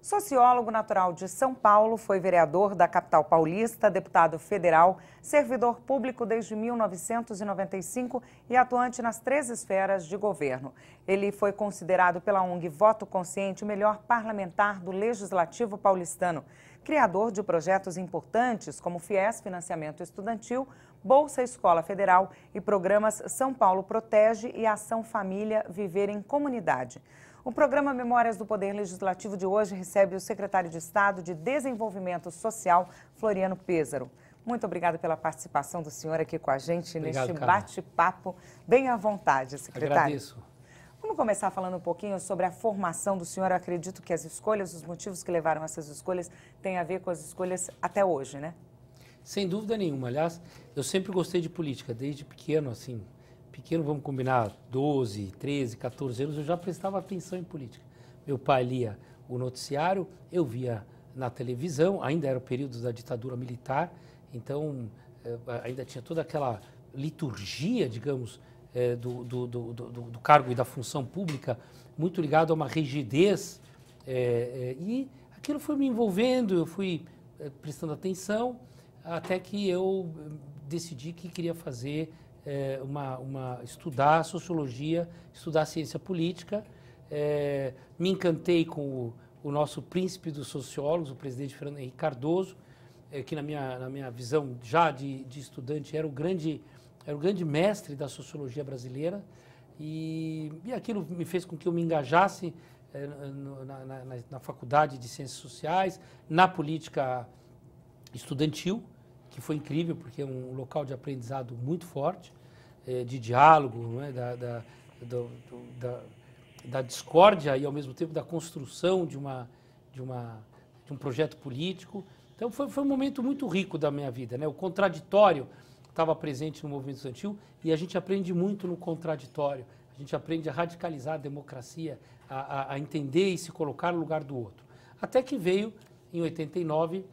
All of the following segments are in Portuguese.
Sociólogo natural de São Paulo, foi vereador da capital paulista, deputado federal, servidor público desde 1995 e atuante nas 3 esferas de governo. Ele foi considerado pela ONG Voto Consciente o melhor parlamentar do Legislativo paulistano. Criador de projetos importantes como FIES, Financiamento Estudantil, Bolsa Escola Federal e programas São Paulo Protege e Ação Família Viver em Comunidade. O programa Memórias do Poder Legislativo de hoje recebe o secretário de Estado de Desenvolvimento Social, Floriano Pêssaro. Muito obrigada pela participação do senhor aqui com a gente neste bate-papo. Bem à vontade, secretário. Agradeço. Vamos começar falando um pouquinho sobre a formação do senhor. Eu acredito que as escolhas, os motivos que levaram essas escolhas têm a ver com as escolhas até hoje, né? Sem dúvida nenhuma. Aliás, eu sempre gostei de política, desde pequeno, assim. Pequeno, vamos combinar, 12, 13, 14 anos, eu já prestava atenção em política. Meu pai lia o noticiário, eu via na televisão, ainda era o período da ditadura militar, então ainda tinha toda aquela liturgia, digamos, do cargo e da função pública, muito ligado a uma rigidez, e aquilo foi me envolvendo, eu fui prestando atenção, até que eu decidi que queria fazer estudar sociologia, estudar ciência política. Me encantei com o nosso príncipe dos sociólogos, o presidente Fernando Henrique Cardoso, que na minha visão já de estudante era o grande mestre da sociologia brasileira, e aquilo me fez com que eu me engajasse na faculdade de Ciências Sociais, na política estudantil, que foi incrível, porque é um local de aprendizado muito forte, de diálogo, não é? da discórdia e, ao mesmo tempo, da construção de um projeto político. Então, foi um momento muito rico da minha vida, né? O contraditório estava presente no movimento estudantil e a gente aprende muito no contraditório. A gente aprende a radicalizar a democracia, a entender e se colocar no lugar do outro. Até que veio, em 89,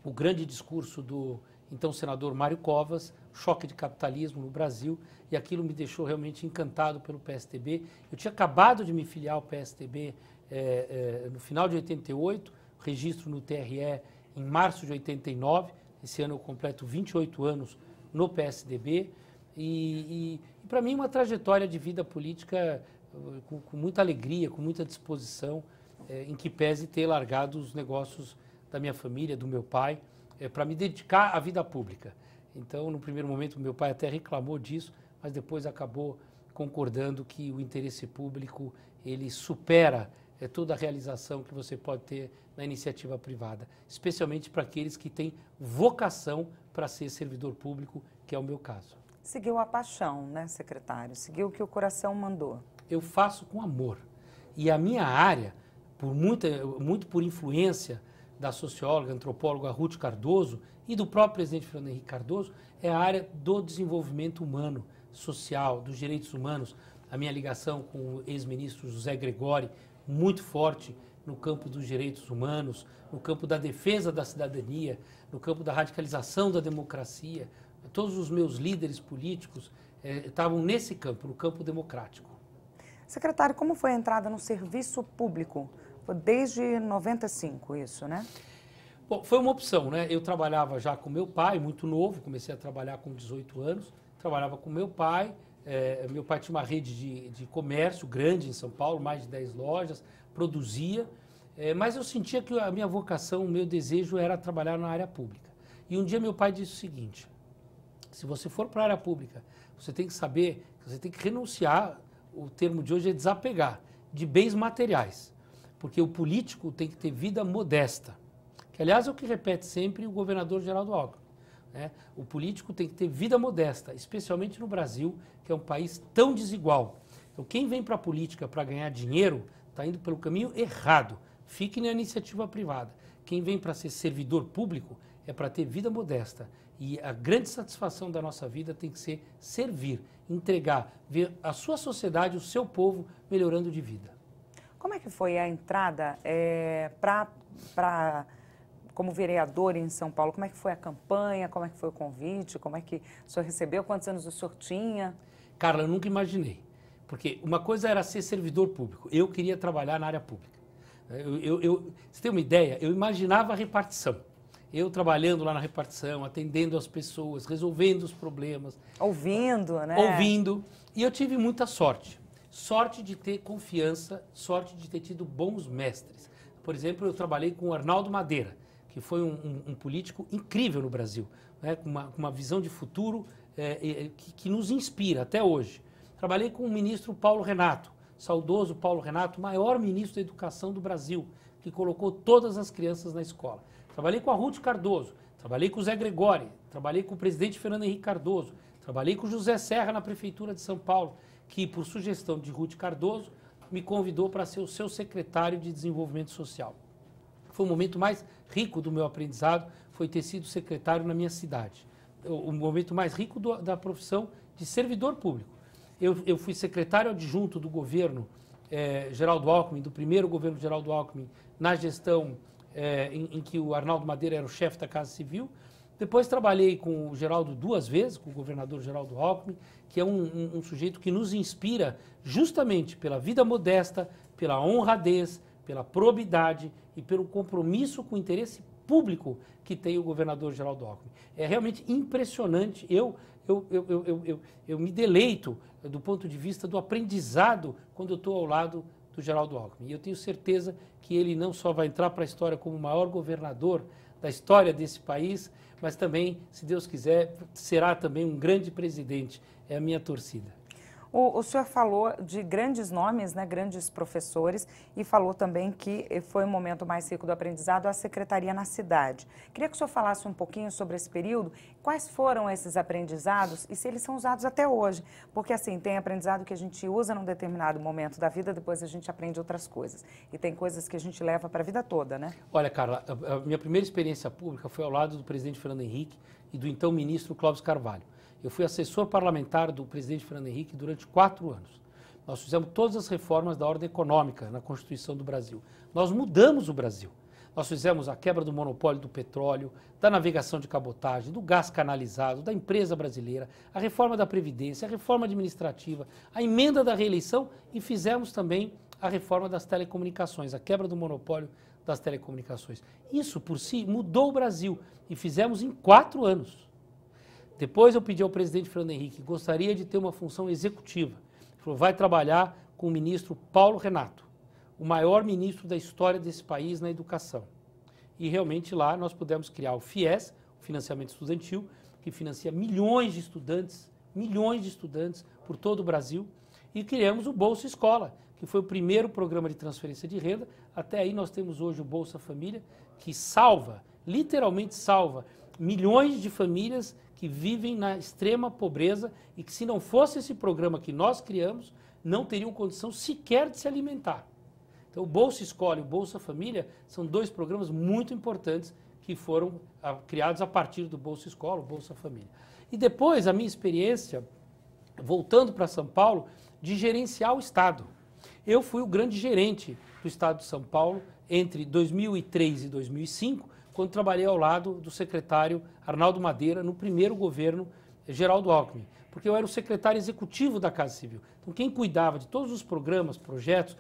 o grande discurso do então senador Mário Covas, choque de capitalismo no Brasil, e aquilo me deixou realmente encantado pelo PSDB. Eu tinha acabado de me filiar ao PSDB no final de 88, registro no TRE em março de 89, esse ano eu completo 28 anos no PSDB, e para mim uma trajetória de vida política com muita alegria, com muita disposição, em que pese ter largado os negócios da minha família, do meu pai, para me dedicar à vida pública. Então, no primeiro momento, meu pai até reclamou disso, mas depois acabou concordando que o interesse público, ele supera toda a realização que você pode ter na iniciativa privada, especialmente para aqueles que têm vocação para ser servidor público, que é o meu caso. Seguiu a paixão, né, secretário? Seguiu o que o coração mandou. Eu faço com amor. E a minha área, muito por influência da socióloga, antropóloga Ruth Cardoso e do próprio presidente Fernando Henrique Cardoso, é a área do desenvolvimento humano, social, dos direitos humanos. A minha ligação com o ex-ministro José Gregori, muito forte no campo dos direitos humanos, no campo da defesa da cidadania, no campo da radicalização da democracia. Todos os meus líderes políticos estavam nesse campo, no campo democrático. Secretário, como foi a entrada no serviço público? Desde 95, isso, né? Bom, foi uma opção, né? Eu trabalhava já com meu pai, muito novo, comecei a trabalhar com 18 anos, trabalhava com meu pai tinha uma rede de comércio grande em São Paulo, mais de 10 lojas, produzia, mas eu sentia que a minha vocação, o meu desejo era trabalhar na área pública. E um dia meu pai disse o seguinte: se você for para a área pública, você tem que saber, você tem que renunciar, o termo de hoje é desapegar, de bens materiais. Porque o político tem que ter vida modesta, que aliás é o que repete sempre o governador Geraldo Alckmin, né? O político tem que ter vida modesta, especialmente no Brasil, que é um país tão desigual. Então quem vem para a política para ganhar dinheiro está indo pelo caminho errado, fique na iniciativa privada. Quem vem para ser servidor público é para ter vida modesta, e a grande satisfação da nossa vida tem que ser servir, entregar, ver a sua sociedade, o seu povo melhorando de vida. Como é que foi a entrada como vereador em São Paulo? Como é que foi a campanha? Como é que foi o convite? Como é que o senhor recebeu? Quantos anos o senhor tinha? Carla, eu nunca imaginei. Porque uma coisa era ser servidor público. Eu queria trabalhar na área pública. Você tem uma ideia? Eu imaginava a repartição. Eu trabalhando lá na repartição, atendendo as pessoas, resolvendo os problemas. Ouvindo, né? Ouvindo. E eu tive muita sorte. Sorte de ter confiança, sorte de ter tido bons mestres. Por exemplo, eu trabalhei com o Arnaldo Madeira, que foi um político incrível no Brasil, né? Com uma visão de futuro que nos inspira até hoje. Trabalhei com o ministro Paulo Renato, saudoso Paulo Renato, maior ministro da educação do Brasil, que colocou todas as crianças na escola. Trabalhei com a Ruth Cardoso, trabalhei com o Zé Gregóri, trabalhei com o presidente Fernando Henrique Cardoso, trabalhei com o José Serra na Prefeitura de São Paulo, que, por sugestão de Ruth Cardoso, me convidou para ser o seu secretário de Desenvolvimento Social. Foi o momento mais rico do meu aprendizado, foi ter sido secretário na minha cidade. O momento mais rico da profissão de servidor público. Eu fui secretário adjunto do governo Geraldo Alckmin, do primeiro governo Geraldo Alckmin, na gestão em que o Arnaldo Madeira era o chefe da Casa Civil. Depois trabalhei com o Geraldo 2 vezes, com o governador Geraldo Alckmin, que é um sujeito que nos inspira justamente pela vida modesta, pela honradez, pela probidade e pelo compromisso com o interesse público que tem o governador Geraldo Alckmin. É realmente impressionante. Eu me deleito do ponto de vista do aprendizado quando eu estou ao lado do Geraldo Alckmin. E eu tenho certeza que ele não só vai entrar para a história como o maior governador da história desse país, mas também, se Deus quiser, será também um grande presidente. É a minha torcida. O senhor falou de grandes nomes, né, grandes professores, e falou também que foi um momento mais rico do aprendizado a secretaria na cidade. Queria que o senhor falasse um pouquinho sobre esse período, quais foram esses aprendizados e se eles são usados até hoje. Porque, assim, tem aprendizado que a gente usa num determinado momento da vida, depois a gente aprende outras coisas. E tem coisas que a gente leva para a vida toda, né? Olha, Carla, a minha primeira experiência pública foi ao lado do presidente Fernando Henrique e do então ministro Clóvis Carvalho. Eu fui assessor parlamentar do presidente Fernando Henrique durante 4 anos. Nós fizemos todas as reformas da ordem econômica na Constituição do Brasil. Nós mudamos o Brasil. Nós fizemos a quebra do monopólio do petróleo, da navegação de cabotagem, do gás canalizado, da empresa brasileira, a reforma da Previdência, a reforma administrativa, a emenda da reeleição e fizemos também a reforma das telecomunicações, a quebra do monopólio das telecomunicações. Isso, por si, mudou o Brasil e fizemos em 4 anos. Depois eu pedi ao presidente Fernando Henrique, gostaria de ter uma função executiva. Ele falou, vai trabalhar com o ministro Paulo Renato, o maior ministro da história desse país na educação. E realmente lá nós pudemos criar o FIES, o Financiamento Estudantil, que financia milhões de estudantes por todo o Brasil. E criamos o Bolsa Escola, que foi o primeiro programa de transferência de renda. Até aí nós temos hoje o Bolsa Família, que salva, literalmente salva, milhões de famílias que vivem na extrema pobreza e que, se não fosse esse programa que nós criamos, não teriam condição sequer de se alimentar. Então, o Bolsa Escola e o Bolsa Família são 2 programas muito importantes que foram criados a partir do Bolsa Escola, o Bolsa Família. E depois, a minha experiência, voltando para São Paulo, de gerenciar o Estado. Eu fui o grande gerente do Estado de São Paulo entre 2003 e 2005, quando trabalhei ao lado do secretário Arnaldo Madeira no primeiro governo Geraldo Alckmin, porque eu era o secretário executivo da Casa Civil. Então, quem cuidava de todos os programas, projetos,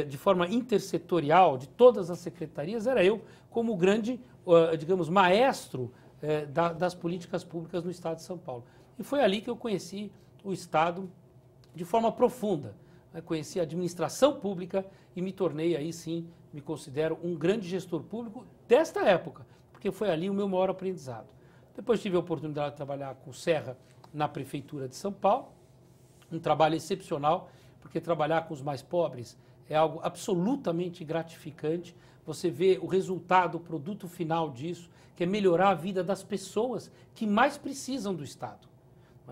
de forma intersetorial, de todas as secretarias, era eu, como o grande, digamos, maestro das políticas públicas no Estado de São Paulo. E foi ali que eu conheci o Estado de forma profunda. Conheci a administração pública e me tornei, aí sim, me considero um grande gestor público desta época, porque foi ali o meu maior aprendizado. Depois tive a oportunidade de trabalhar com o Serra na Prefeitura de São Paulo, um trabalho excepcional, porque trabalhar com os mais pobres é algo absolutamente gratificante. Você vê o resultado, o produto final disso, que é melhorar a vida das pessoas que mais precisam do Estado.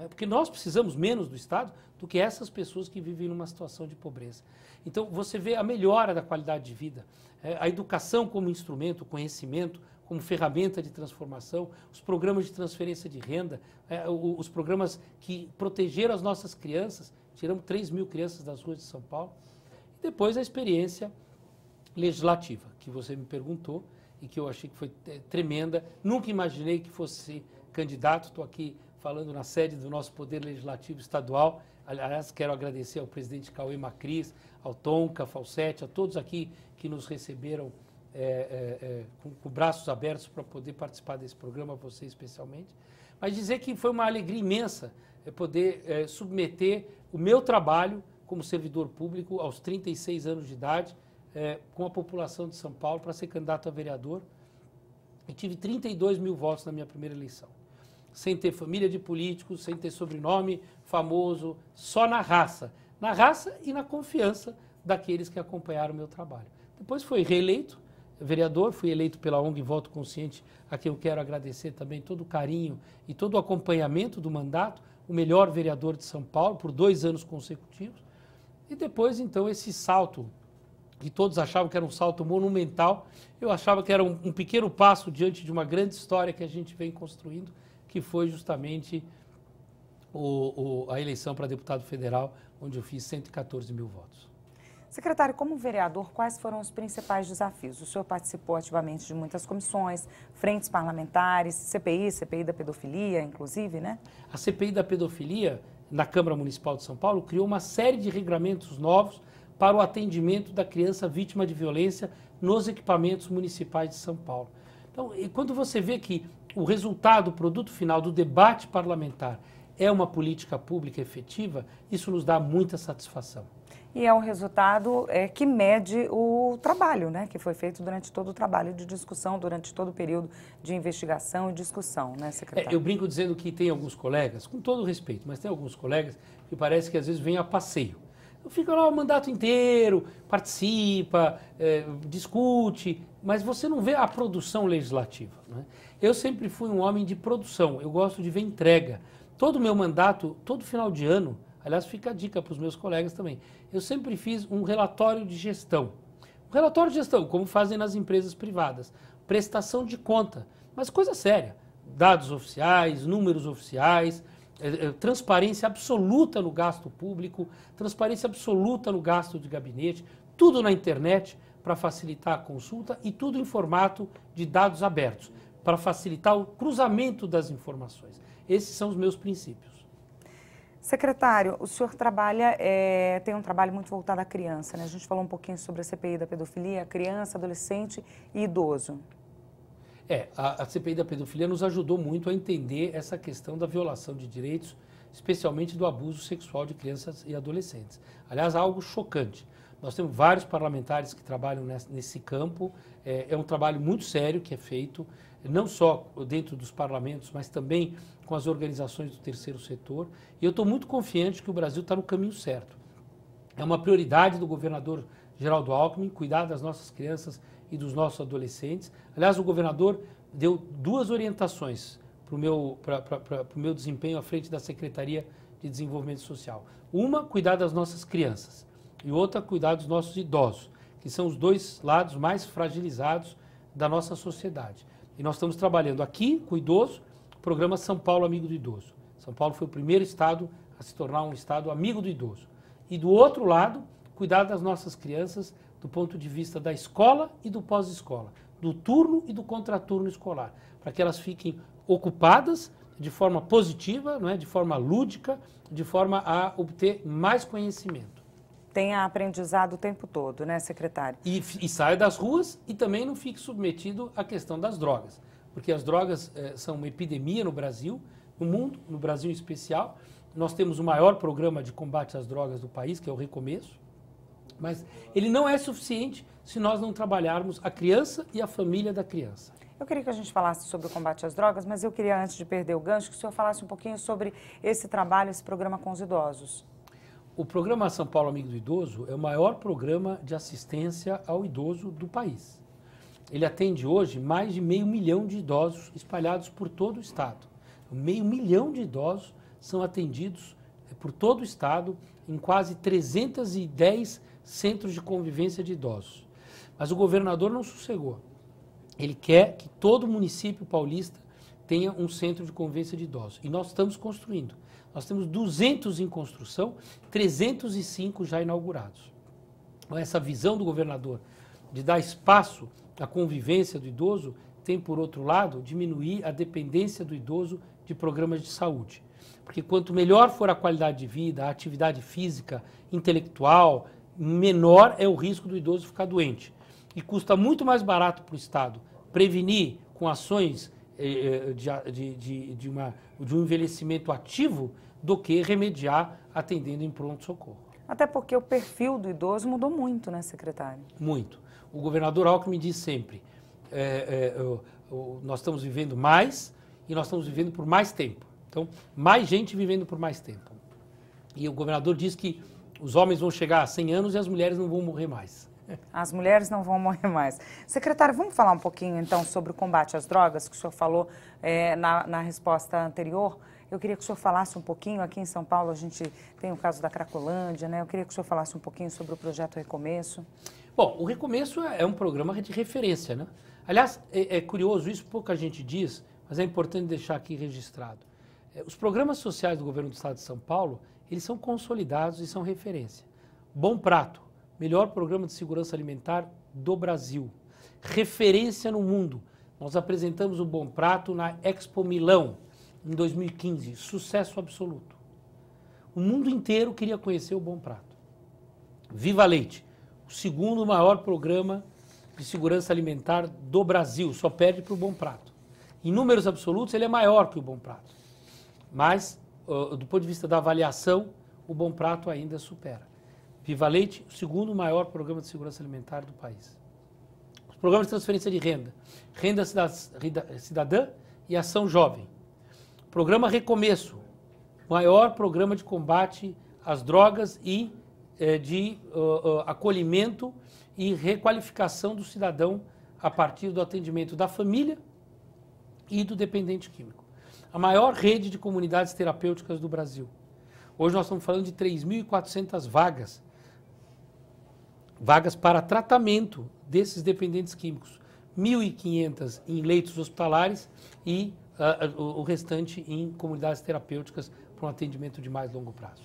Porque nós precisamos menos do Estado do que essas pessoas que vivem numa situação de pobreza. Então, você vê a melhora da qualidade de vida, a educação como instrumento, o conhecimento como ferramenta de transformação, os programas de transferência de renda, os programas que protegeram as nossas crianças, tiramos 3.000 crianças das ruas de São Paulo. E depois a experiência legislativa, que você me perguntou e que eu achei que foi tremenda. Nunca imaginei que fosse candidato, estou aqui falando na sede do nosso Poder Legislativo Estadual. Aliás, quero agradecer ao presidente Cauê Macris, ao Tonka, Falsetti, a todos aqui que nos receberam com braços abertos para poder participar desse programa, a você especialmente. Mas dizer que foi uma alegria imensa poder submeter o meu trabalho como servidor público aos 36 anos de idade, com a população de São Paulo, para ser candidato a vereador. Eu tive 32 mil votos na minha primeira eleição, sem ter família de políticos, sem ter sobrenome famoso, só na raça e na confiança daqueles que acompanharam o meu trabalho. Depois fui reeleito vereador, fui eleito pela ONG Voto Consciente, a quem eu quero agradecer também todo o carinho e todo o acompanhamento do mandato, o melhor vereador de São Paulo por 2 anos consecutivos. E depois, então, esse salto, que todos achavam que era um salto monumental, eu achava que era um pequeno passo diante de uma grande história que a gente vem construindo, que foi justamente a eleição para deputado federal, onde eu fiz 114 mil votos. Secretário, como vereador, quais foram os principais desafios? O senhor participou ativamente de muitas comissões, frentes parlamentares, CPI da pedofilia, inclusive, né? A CPI da pedofilia, na Câmara Municipal de São Paulo, criou uma série de regramentos novos para o atendimento da criança vítima de violência nos equipamentos municipais de São Paulo. Então, quando você vê que o resultado, o produto final do debate parlamentar é uma política pública efetiva, isso nos dá muita satisfação. E é um resultado que mede o trabalho, né? Que foi feito durante todo o trabalho de discussão, durante todo o período de investigação e discussão, né, secretário? Eu brinco dizendo que tem alguns colegas, com todo respeito, mas tem alguns colegas que parece que às vezes vêm a passeio. Fica lá o mandato inteiro, participa, discute, mas você não vê a produção legislativa, né? Eu sempre fui um homem de produção, eu gosto de ver entrega. Todo o meu mandato, todo final de ano, aliás, fica a dica para os meus colegas também, eu sempre fiz um relatório de gestão. Um relatório de gestão, como fazem nas empresas privadas. Prestação de conta, mas coisa séria. Dados oficiais, números oficiais, transparência absoluta no gasto público, transparência absoluta no gasto de gabinete, tudo na internet para facilitar a consulta e tudo em formato de dados abertos, para facilitar o cruzamento das informações. Esses são os meus princípios. Secretário, o senhor tem um trabalho muito voltado à criança, né? A gente falou um pouquinho sobre a CPI da pedofilia, criança, adolescente e idoso. A CPI da pedofilia nos ajudou muito a entender essa questão da violação de direitos, especialmente do abuso sexual de crianças e adolescentes. Aliás, algo chocante. Nós temos vários parlamentares que trabalham nesse campo, é um trabalho muito sério que é feito, não só dentro dos parlamentos, mas também com as organizações do terceiro setor. E eu estou muito confiante que o Brasil está no caminho certo. É uma prioridade do governador Geraldo Alckmin cuidar das nossas crianças e dos nossos adolescentes. Aliás, o governador deu 2 orientações para o meu desempenho à frente da Secretaria de Desenvolvimento Social. Uma, cuidar das nossas crianças, e outra, cuidar dos nossos idosos, que são os 2 lados mais fragilizados da nossa sociedade. E nós estamos trabalhando aqui com o idoso, o programa São Paulo Amigo do Idoso. São Paulo foi o primeiro estado a se tornar um estado amigo do idoso. E do outro lado, cuidar das nossas crianças do ponto de vista da escola e do pós-escola, do turno e do contraturno escolar, para que elas fiquem ocupadas de forma positiva, não é? De forma lúdica, de forma a obter mais conhecimento. Tenha aprendizado o tempo todo, né, secretário? E saia das ruas e também não fique submetido à questão das drogas, porque as drogas são uma epidemia no Brasil, no mundo, no Brasil em especial. Nós temos o maior programa de combate às drogas do país, que é o Recomeço, mas ele não é suficiente se nós não trabalharmos a criança e a família da criança. Eu queria que a gente falasse sobre o combate às drogas, mas eu queria, antes de perder o gancho, que o senhor falasse um pouquinho sobre esse trabalho, esse programa com os idosos. O programa São Paulo Amigo do Idoso é o maior programa de assistência ao idoso do país. Ele atende hoje mais de 500 mil de idosos espalhados por todo o estado. 500 mil de idosos são atendidos por todo o estado em quase 310 centros de convivência de idosos. Mas o governador não sossegou. Ele quer que todo município paulista tenha um centro de convivência de idosos. E nós estamos construindo. Nós temos 200 em construção, 305 já inaugurados. Essa visão do governador de dar espaço à convivência do idoso tem, por outro lado, diminuir a dependência do idoso de programas de saúde. Porque quanto melhor for a qualidade de vida, a atividade física, intelectual, menor é o risco do idoso ficar doente. E custa muito mais barato para o Estado prevenir com ações de um envelhecimento ativo do que remediar atendendo em pronto-socorro. Até porque o perfil do idoso mudou muito, né, secretário? Muito. O governador Alckmin diz sempre, nós estamos vivendo mais e nós estamos vivendo por mais tempo. Então, mais gente vivendo por mais tempo. E o governador diz que os homens vão chegar a 100 anos e as mulheres não vão morrer mais. As mulheres não vão morrer mais. Secretário, vamos falar um pouquinho, então, sobre o combate às drogas, que o senhor falou na resposta anterior. Eu queria que o senhor falasse um pouquinho, aqui em São Paulo a gente tem o caso da Cracolândia, né? Eu queria que o senhor falasse um pouquinho sobre o projeto Recomeço. Bom, o Recomeço é um programa de referência, né? Aliás, é curioso, isso pouca gente diz, mas é importante deixar aqui registrado. Os programas sociais do governo do Estado de São Paulo, eles são consolidados e são referência. Bom Prato, melhor programa de segurança alimentar do Brasil. Referência no mundo. Nós apresentamos o Bom Prato na Expo Milão, em 2015. Sucesso absoluto. O mundo inteiro queria conhecer o Bom Prato. Viva Leite, o segundo maior programa de segurança alimentar do Brasil. Só perde para o Bom Prato. Em números absolutos, ele é maior que o Bom Prato. Mas, do ponto de vista da avaliação, o Bom Prato ainda supera. Viva Leite, o segundo maior programa de segurança alimentar do país. Os programas de transferência de renda, Renda Cidadã e Ação Jovem. Programa Recomeço, maior programa de combate às drogas e de acolhimento e requalificação do cidadão a partir do atendimento da família e do dependente químico. A maior rede de comunidades terapêuticas do Brasil. Hoje nós estamos falando de 3.400 vagas para tratamento desses dependentes químicos. 1.500 em leitos hospitalares e o restante em comunidades terapêuticas para um atendimento de mais longo prazo.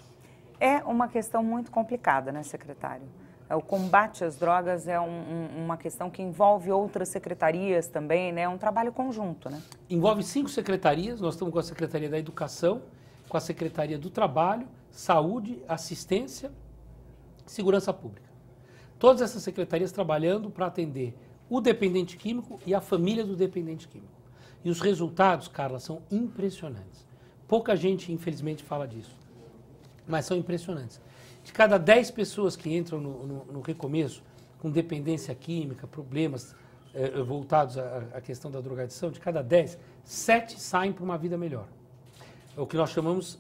É uma questão muito complicada, né, secretário? O combate às drogas é uma questão que envolve outras secretarias também, né? É um trabalho conjunto, né? Envolve 5 secretarias, nós estamos com a Secretaria da Educação, com a Secretaria do Trabalho, Saúde, Assistência, Segurança Pública. Todas essas secretarias trabalhando para atender o dependente químico e a família do dependente químico. E os resultados, Carla, são impressionantes. Pouca gente, infelizmente, fala disso, mas são impressionantes. De cada 10 pessoas que entram no Recomeço com dependência química, problemas voltados à questão da drogadição, de cada 10, 7 saem para uma vida melhor. É o que nós chamamos,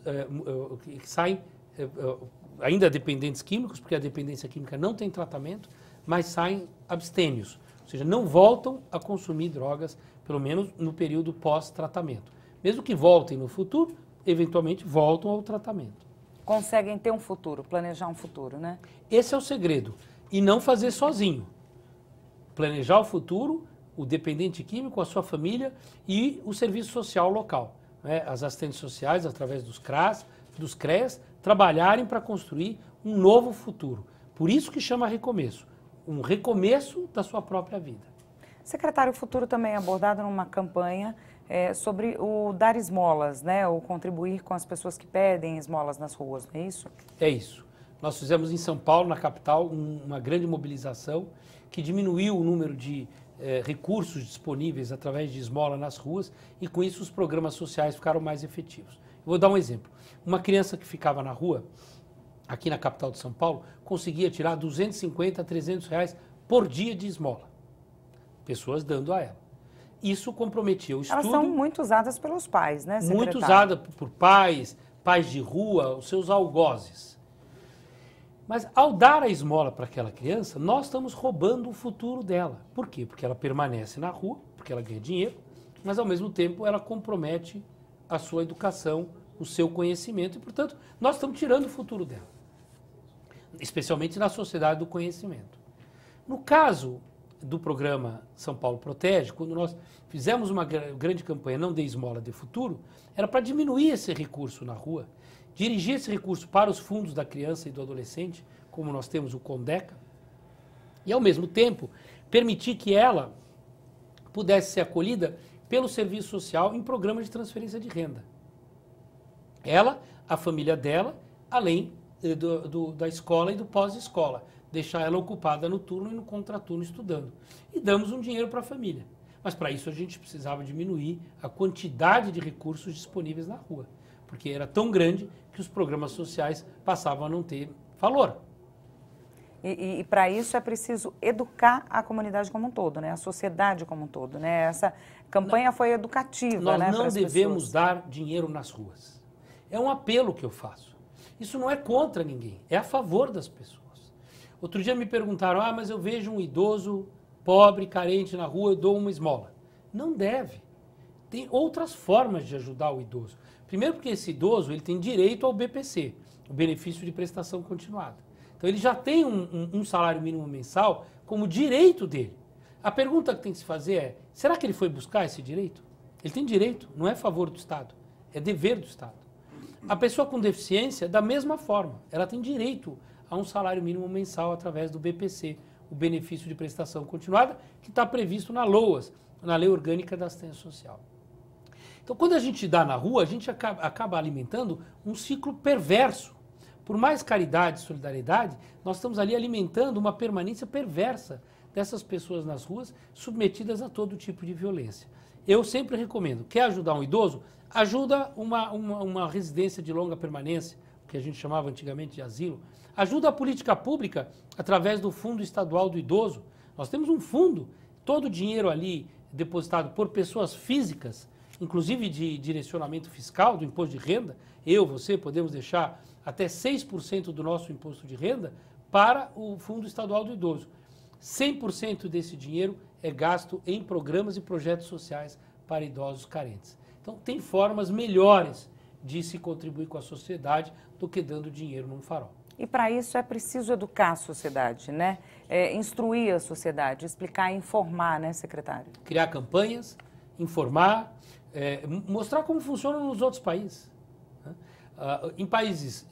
que saem ainda dependentes químicos, porque a dependência química não tem tratamento, mas saem abstêmios, ou seja, não voltam a consumir drogas, pelo menos no período pós-tratamento. Mesmo que voltem no futuro, eventualmente voltam ao tratamento. Conseguem ter um futuro, planejar um futuro, né? Esse é o segredo. E não fazer sozinho. Planejar o futuro, o dependente químico, a sua família e o serviço social local. Né? As assistentes sociais, através dos CRAS, dos CREAS, trabalharem para construir um novo futuro. Por isso que chama Recomeço. Um recomeço da sua própria vida. Secretário, o futuro também é abordado numa campanha sobre o dar esmolas, né? O contribuir com as pessoas que pedem esmolas nas ruas, não é isso? É isso. Nós fizemos em São Paulo, na capital, uma grande mobilização que diminuiu o número de recursos disponíveis através de esmola nas ruas e com isso os programas sociais ficaram mais efetivos. Eu vou dar um exemplo. Uma criança que ficava na rua, aqui na capital de São Paulo, conseguia tirar 250 a 300 reais por dia de esmola. Pessoas dando a ela. Isso comprometia o estudo. Elas são muito usadas pelos pais, né, secretário? Muito usada por pais de rua, os seus algozes. Mas ao dar a esmola para aquela criança, nós estamos roubando o futuro dela. Por quê? Porque ela permanece na rua, porque ela ganha dinheiro, mas ao mesmo tempo ela compromete a sua educação, o seu conhecimento e, portanto, nós estamos tirando o futuro dela. Especialmente na sociedade do conhecimento. No caso do programa São Paulo Protege, quando nós fizemos uma grande campanha Não Dê Esmola, Dê Futuro, era para diminuir esse recurso na rua, dirigir esse recurso para os fundos da criança e do adolescente, como nós temos o Condeca, e ao mesmo tempo permitir que ela pudesse ser acolhida pelo serviço social em programas de transferência de renda. Ela, a família dela, além da escola e do pós-escola. Deixar ela ocupada no turno e no contraturno estudando. E damos um dinheiro para a família. Mas para isso a gente precisava diminuir a quantidade de recursos disponíveis na rua. Porque era tão grande que os programas sociais passavam a não ter valor. E para isso é preciso educar a comunidade como um todo, né? A sociedade como um todo, né? Essa campanha foi educativa, nós né? não devemos dar dinheiro nas ruas. É um apelo que eu faço. Isso não é contra ninguém, é a favor das pessoas. Outro dia me perguntaram, mas eu vejo um idoso pobre, carente na rua, eu dou uma esmola. Não deve. Tem outras formas de ajudar o idoso. Primeiro porque esse idoso ele tem direito ao BPC, o benefício de prestação continuada. Então ele já tem um salário mínimo mensal como direito dele. A pergunta que tem que se fazer é, será que ele foi buscar esse direito? Ele tem direito, não é favor do Estado, é dever do Estado. A pessoa com deficiência, da mesma forma, ela tem direito a um salário mínimo mensal através do BPC, o benefício de prestação continuada, que está previsto na LOAS, na Lei Orgânica da Assistência Social. Então, quando a gente dá na rua, a gente acaba alimentando um ciclo perverso. Por mais caridade e solidariedade, nós estamos ali alimentando uma permanência perversa dessas pessoas nas ruas, submetidas a todo tipo de violência. Eu sempre recomendo, quer ajudar um idoso? Ajuda uma residência de longa permanência, que a gente chamava antigamente de asilo. Ajuda a política pública através do Fundo Estadual do Idoso. Nós temos um fundo, todo o dinheiro ali depositado por pessoas físicas, inclusive de direcionamento fiscal, do imposto de renda. Você podemos deixar até 6% do nosso imposto de renda para o Fundo Estadual do Idoso. 100% desse dinheiro é gasto em programas e projetos sociais para idosos carentes. Então, tem formas melhores de se contribuir com a sociedade do que dando dinheiro num farol. E para isso é preciso educar a sociedade, né? Instruir a sociedade, explicar, informar, né, secretário? Criar campanhas, informar, mostrar como funciona nos outros países. Né? Em países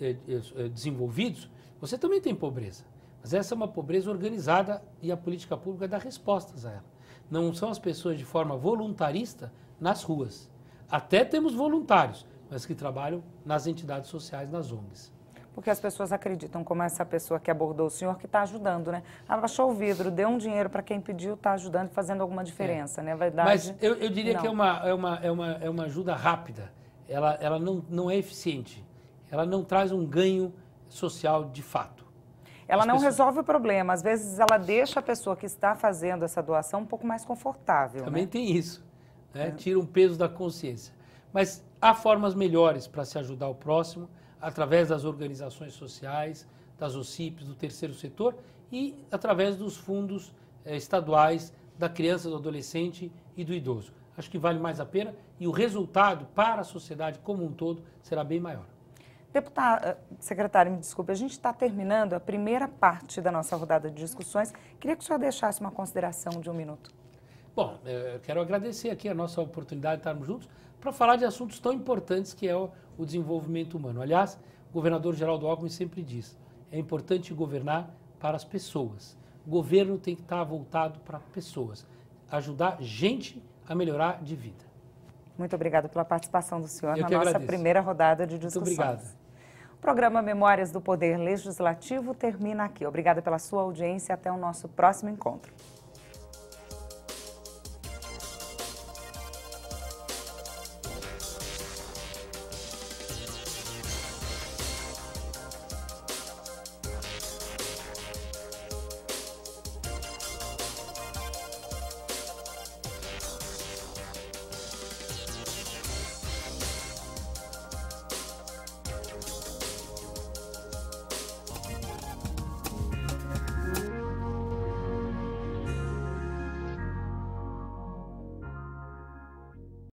desenvolvidos, você também tem pobreza, mas essa é uma pobreza organizada e a política pública dá respostas a ela. Não são as pessoas de forma voluntarista nas ruas. Até temos voluntários, mas que trabalham nas entidades sociais, nas ONGs. Porque as pessoas acreditam, como essa pessoa que abordou o senhor, que está ajudando, né? Abaixou o vidro, deu um dinheiro para quem pediu, está ajudando e fazendo alguma diferença, né? Verdade, mas eu diria que é uma ajuda rápida. Ela não é eficiente. Ela não traz um ganho social de fato. Ela não resolve o problema. Às vezes ela deixa a pessoa que está fazendo essa doação um pouco mais confortável. Também né? tem isso. Né? Tira um peso da consciência. Mas há formas melhores para se ajudar o próximo, através das organizações sociais, das OCIPs, do terceiro setor e através dos fundos estaduais da criança, do adolescente e do idoso. Acho que vale mais a pena e o resultado para a sociedade como um todo será bem maior. Deputado, secretário, me desculpe, a gente está terminando a primeira parte da nossa rodada de discussões. Queria que o senhor deixasse uma consideração de 1 minuto. Bom, eu quero agradecer aqui a nossa oportunidade de estarmos juntos para falar de assuntos tão importantes que é o desenvolvimento humano. Aliás, o governador Geraldo Alckmin sempre diz, é importante governar para as pessoas. O governo tem que estar voltado para pessoas, ajudar gente a melhorar de vida. Muito obrigada pela participação do senhor na nossa agradeço. primeira rodada de discussões. Muito obrigado. O programa Memórias do Poder Legislativo termina aqui. Obrigada pela sua audiência e até o nosso próximo encontro.